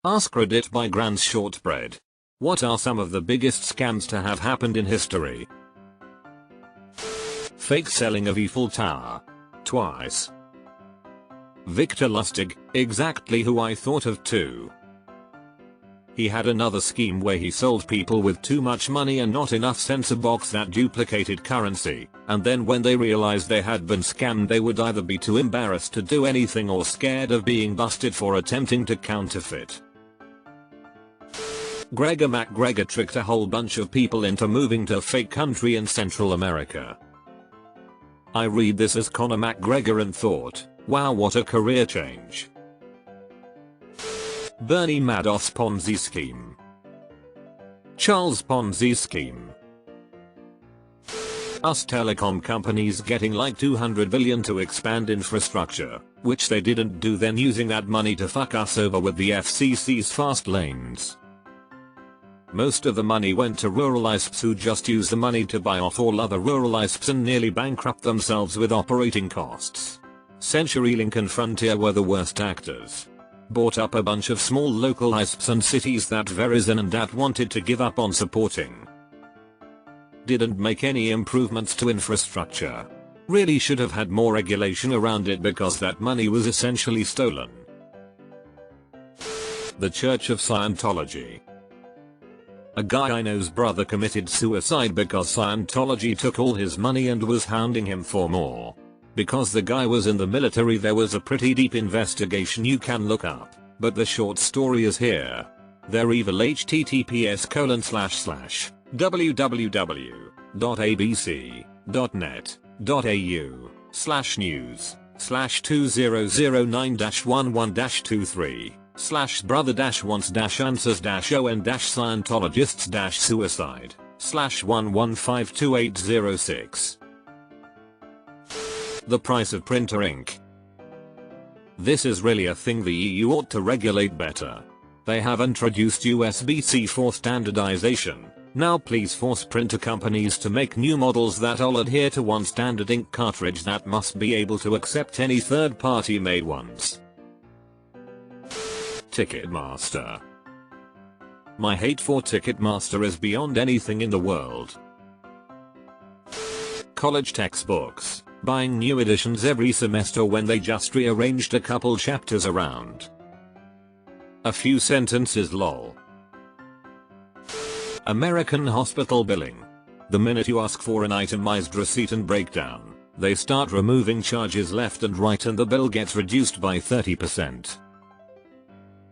AskReddit by Grand's Shortbread. What are some of the biggest scams to have happened in history? Fake selling of Eiffel Tower. Twice. Victor Lustig, exactly who I thought of too. He had another scheme where he sold people with too much money and not enough censor box that duplicated currency, and then when they realized they had been scammed they would either be too embarrassed to do anything or scared of being busted for attempting to counterfeit. Gregor McGregor tricked a whole bunch of people into moving to a fake country in Central America. I read this as Conor McGregor and thought, wow, what a career change. Bernie Madoff's Ponzi scheme. Charles Ponzi's scheme. Us telecom companies getting like 200 billion to expand infrastructure, which they didn't do, then using that money to fuck us over with the FCC's fast lanes. Most of the money went to rural ISPs who just used the money to buy off all other rural ISPs and nearly bankrupt themselves with operating costs. CenturyLink and Frontier were the worst actors. Bought up a bunch of small local ISPs and cities that Verizon and DAT wanted to give up on supporting. Didn't make any improvements to infrastructure. Really should have had more regulation around it because that money was essentially stolen. The Church of Scientology. A guy I know's brother committed suicide because Scientology took all his money and was hounding him for more. Because the guy was in the military, there was a pretty deep investigation you can look up, but the short story is here. They're evil. https://www.abc.net.au/brother-1-answers-on-11528006/1152806. The price of printer ink. This is really a thing the EU ought to regulate better. They have introduced USB-C for standardization. Now please force printer companies to make new models that all adhere to one standard ink cartridge that must be able to accept any third-party made ones. Ticketmaster. My hate for Ticketmaster is beyond anything in the world. College textbooks. Buying new editions every semester when they just rearranged a couple chapters around. A few sentences lol. American hospital billing. The minute you ask for an itemized receipt and breakdown, they start removing charges left and right and the bill gets reduced by 30%.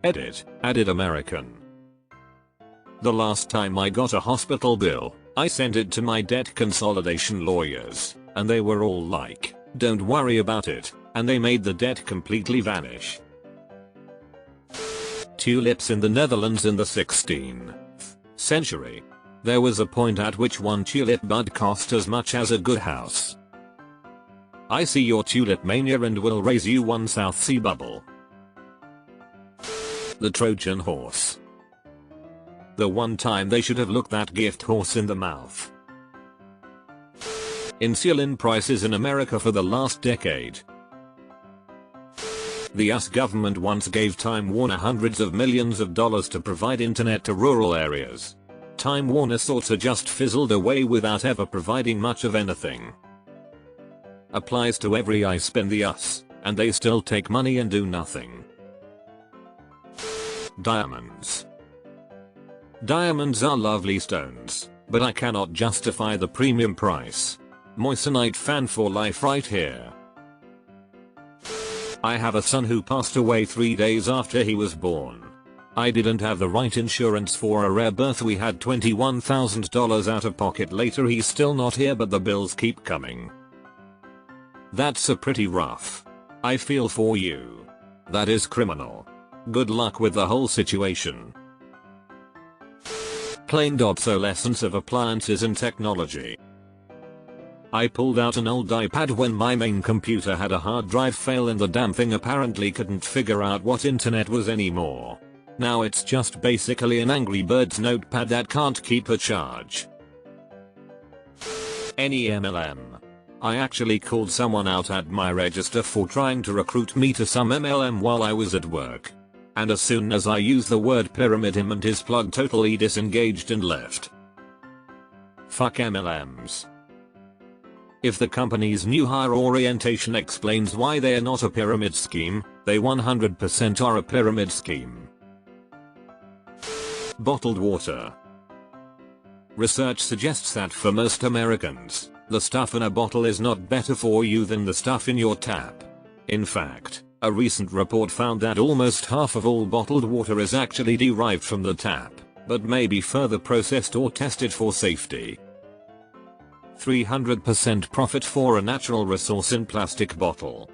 Edit, added American. The last time I got a hospital bill, I sent it to my debt consolidation lawyers, and they were all like, don't worry about it, and they made the debt completely vanish. Tulips in the Netherlands in the 16th century. There was a point at which one tulip bud cost as much as a good house. I see your tulip mania and will raise you one South Sea bubble. The Trojan horse. The one time they should have looked that gift horse in the mouth. Insulin prices in America for the last decade. The US government once gave Time Warner hundreds of millions of dollars to provide internet to rural areas. Time Warner sorta just fizzled away without ever providing much of anything. Applies to every ISP in the US, and they still take money and do nothing. Diamonds. Diamonds are lovely stones, but I cannot justify the premium price. Moissanite fan for life right here. I have a son who passed away 3 days after he was born. I didn't have the right insurance for a rare birth. We had $21,000 out of pocket. Later he's still not here but the bills keep coming. That's a pretty rough. I feel for you. That is criminal. Good luck with the whole situation. Claimed obsolescence of appliances and technology. I pulled out an old iPad when my main computer had a hard drive fail and the damn thing apparently couldn't figure out what internet was anymore. Now it's just basically an Angry Birds notepad that can't keep a charge. Any MLM. I actually called someone out at my register for trying to recruit me to some MLM while I was at work. And as soon as I use the word pyramid, him and his plug totally disengaged and left. Fuck MLMs. If the company's new hire orientation explains why they are not a pyramid scheme, they 100% are a pyramid scheme. Bottled water. Research suggests that for most Americans, the stuff in a bottle is not better for you than the stuff in your tap. In fact, a recent report found that almost half of all bottled water is actually derived from the tap, but may be further processed or tested for safety. 300% profit for a natural resource in plastic bottle.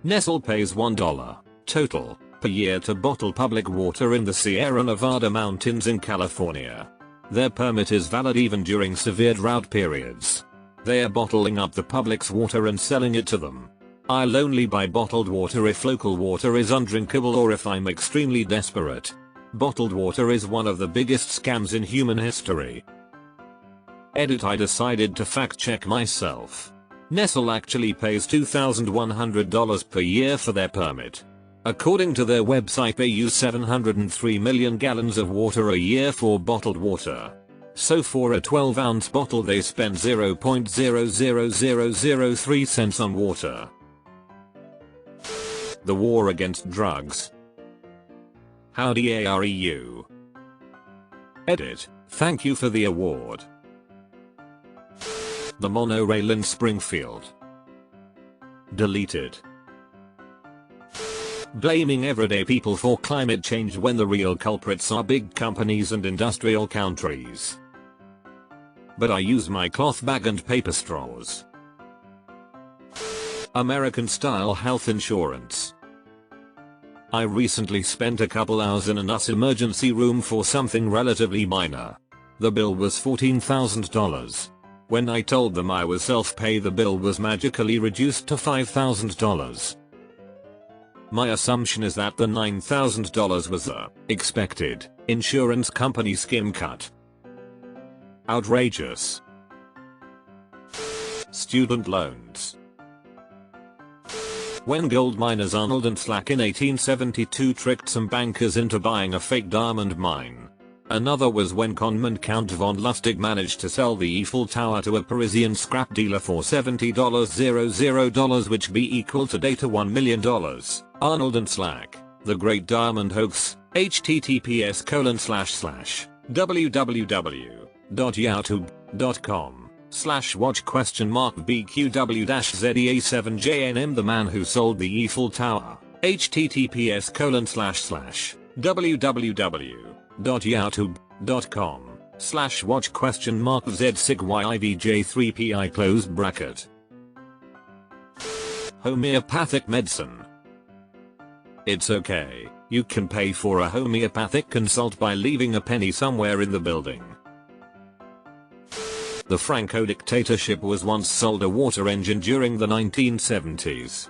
Nestle pays $1 total per year to bottle public water in the Sierra Nevada mountains in California. Their permit is valid even during severe drought periods. They are bottling up the public's water and selling it to them. I'll only buy bottled water if local water is undrinkable or if I'm extremely desperate. Bottled water is one of the biggest scams in human history. Edit. I decided to fact check myself. Nestle actually pays $2,100 per year for their permit. According to their website, they use 703 million gallons of water a year for bottled water. So for a 12-ounce bottle they spend 0.00003 cents on water. The war against drugs. Howdy AREU. Edit. Thank you for the award. The monorail in Springfield. Deleted. Blaming everyday people for climate change when the real culprits are big companies and industrial countries. But I use my cloth bag and paper straws. American-style health insurance. I recently spent a couple hours in a US emergency room for something relatively minor. The bill was $14,000. When I told them I was self-pay, the bill was magically reduced to $5,000. My assumption is that the $9,000 was a expected insurance company skim cut. Outrageous. Student loans. When gold miners Arnold and Slack in 1872 tricked some bankers into buying a fake diamond mine. Another was when conman Count von Lustig managed to sell the Eiffel Tower to a Parisian scrap dealer for $70,000, which be equal today to $1 million. Arnold and Slack, The Great Diamond Hoax, https://www.youtube.com/watch?BQW-ZEA7JNM The Man Who Sold the Eiffel Tower, https://www.youtube.com/watch?ZSIGYIVJ3PI. Homeopathic medicine. It's okay, you can pay for a homeopathic consult by leaving a penny somewhere in the building. The Franco dictatorship was once sold a water engine during the 1970s.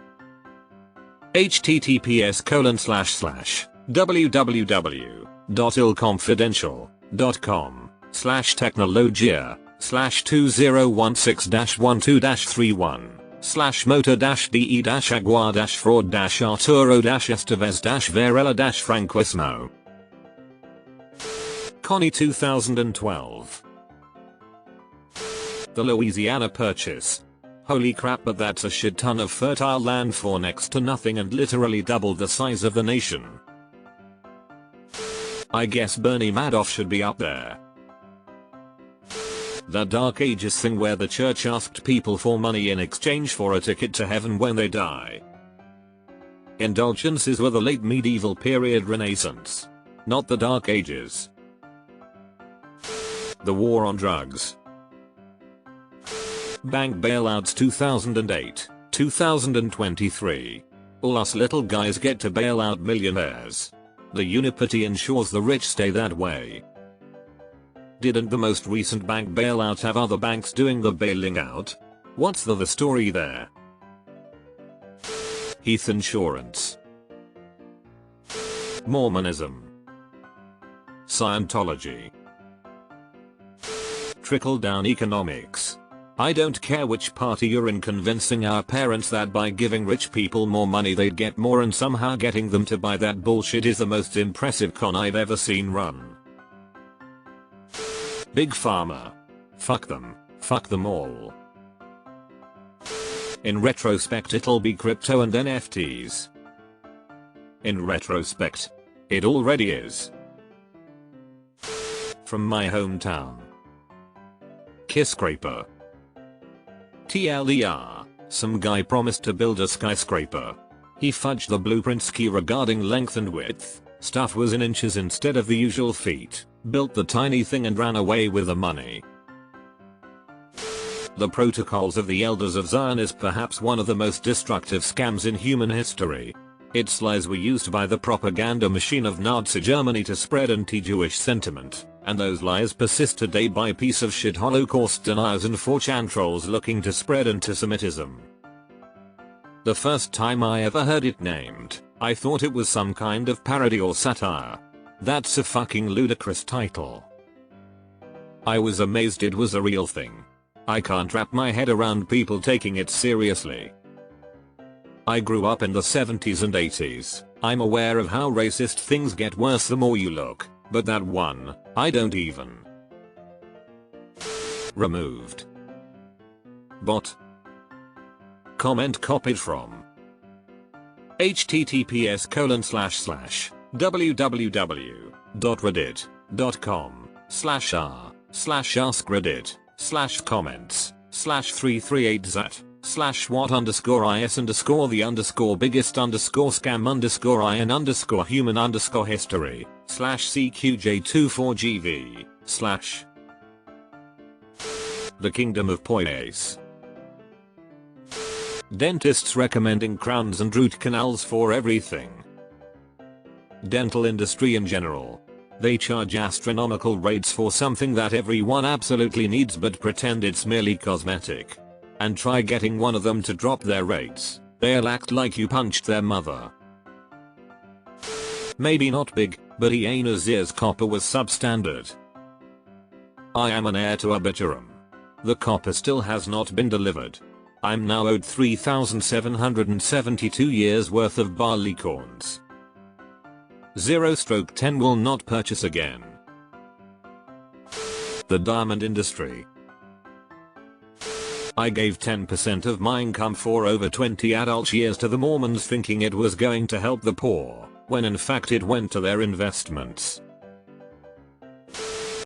https://www.ilconfidencial.com/technologia/2016-1216-motor-de-Estevez-Varela-Franquismo. Connie 2012. The Louisiana Purchase. Holy crap, but that's a shit ton of fertile land for next to nothing and literally double the size of the nation. I guess Bernie Madoff should be up there. The Dark Ages thing where the church asked people for money in exchange for a ticket to heaven when they die. Indulgences were the late medieval period Renaissance, not the Dark Ages. The war on drugs. Bank bailouts 2008, 2023. All us little guys get to bail out millionaires. The Unipity ensures the rich stay that way. Didn't the most recent bank bailout have other banks doing the bailing out? What's the story there? Heath Insurance. Mormonism. Scientology. Trickle-down economics. I don't care which party you're in, convincing our parents that by giving rich people more money they'd get more and somehow getting them to buy that bullshit is the most impressive con I've ever seen run. Big Pharma. Fuck them. Fuck them all. In retrospect it'll be crypto and NFTs. In retrospect, it already is. From my hometown. Skyscraper. TLDR, some guy promised to build a skyscraper. He fudged the blueprint ski regarding length and width, stuff was in inches instead of the usual feet, built the tiny thing and ran away with the money. The Protocols of the Elders of Zion is perhaps one of the most destructive scams in human history. Its lies were used by the propaganda machine of Nazi Germany to spread anti-Jewish sentiment, and those lies persist today by piece of shit Holocaust deniers and 4chan trolls looking to spread antisemitism. The first time I ever heard it named, I thought it was some kind of parody or satire. That's a fucking ludicrous title. I was amazed it was a real thing. I can't wrap my head around people taking it seriously. I grew up in the 70s and 80s. I'm aware of how racist things get worse the more you look, but that one, I don't even. Removed. Bot. Comment copied from https://www.reddit.com/r/what_is_the_biggest_scam_is/the_highest_cummin_is/cq_j24gv/ The Kingdom of Poise. Dentists recommending crowns and root canals for everything. Dental industry in general. They charge astronomical rates for something that everyone absolutely needs but pretend it's merely cosmetic. And try getting one of them to drop their rates, they'll act like you punched their mother. Maybe not big, but he ain't as ears copper was substandard. I am an heir to a biturum. The copper still has not been delivered. I'm now owed 3,772 years worth of barley corns. 0/10 will not purchase again. The diamond industry. I gave 10% of my income for over 20 adult years to the Mormons thinking it was going to help the poor, when in fact it went to their investments.